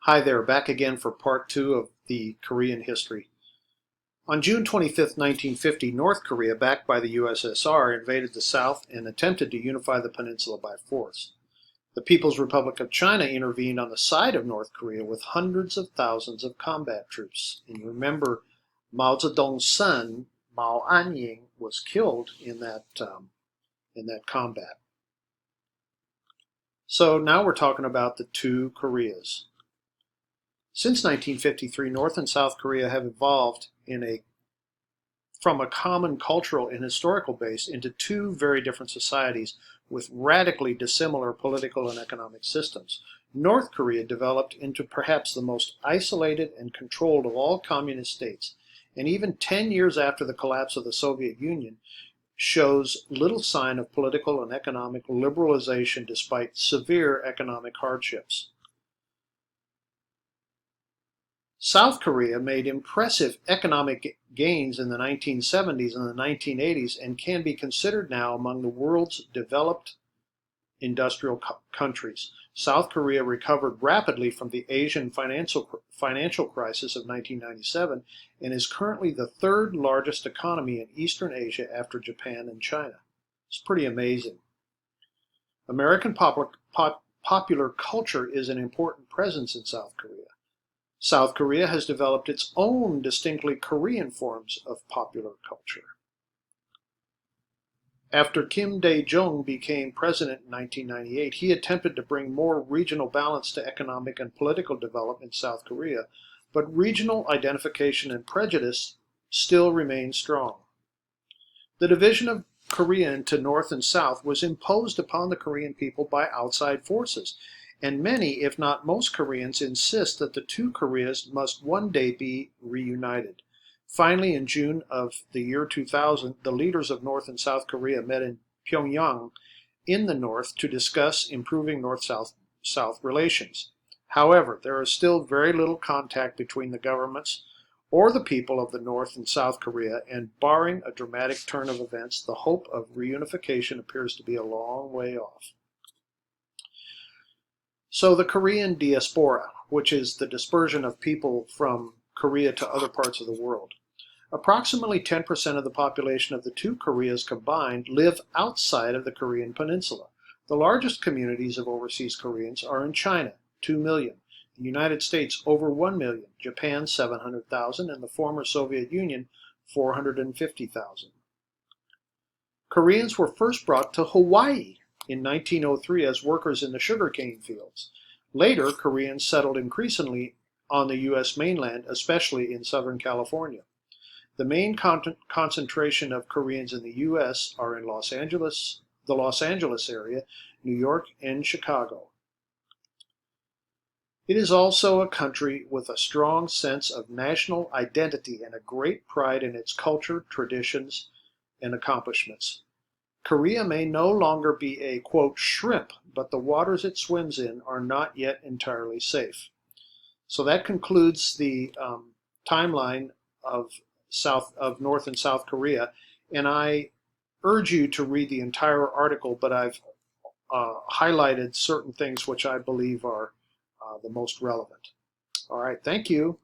Hi there, back again for part two of the Korean history. On June 25, 1950, North Korea, backed by the USSR, invaded the South and attempted to unify the peninsula by force. The People's Republic of China intervened on the side of North Korea with hundreds of thousands of combat troops. And you remember Mao Zedong's son, Mao Anying, was killed in that combat. So now we're talking about the two Koreas. Since 1953, North and South Korea have evolved from a common cultural and historical base into two very different societies with radically dissimilar political and economic systems. North Korea developed into perhaps the most isolated and controlled of all communist states, and even 10 years after the collapse of the Soviet Union, shows little sign of political and economic liberalization despite severe economic hardships. South Korea made impressive economic gains in the 1970s and the 1980s and can be considered now among the world's developed industrial countries. South Korea recovered rapidly from the Asian financial crisis of 1997 and is currently the third largest economy in Eastern Asia after Japan and China. It's pretty amazing. American popular culture is an important presence in South Korea. South Korea has developed its own distinctly Korean forms of popular culture. After Kim Dae-jung became president in 1998, he attempted to bring more regional balance to economic and political development in South Korea, but regional identification and prejudice still remain strong. The division of Korea into North and South was imposed upon the Korean people by outside forces, and many, if not most Koreans, insist that the two Koreas must one day be reunited. Finally, in June of the year 2000, the leaders of North and South Korea met in Pyongyang in the North to discuss improving North-South relations. However, there is still very little contact between the governments or the people of the North and South Korea, and barring a dramatic turn of events, the hope of reunification appears to be a long way off. So the Korean diaspora, which is the dispersion of people from Korea to other parts of the world. Approximately 10% of the population of the two Koreas combined live outside of the Korean peninsula. The largest communities of overseas Koreans are in China, 2 million, the United States over 1 million, Japan 700,000, and the former Soviet Union 450,000. Koreans were first brought to Hawaii in 1903 as workers in the sugarcane fields. Later, Koreans settled increasingly on the U.S. mainland, especially in Southern California. The main concentration of Koreans in the U.S. are in the Los Angeles area, New York, and Chicago. It is also a country with a strong sense of national identity and a great pride in its culture, traditions, and accomplishments. Korea may no longer be a, quote, shrimp, but the waters it swims in are not yet entirely safe. So that concludes the timeline of North and South Korea, and I urge you to read the entire article, but I've highlighted certain things which I believe are the most relevant. All right, thank you.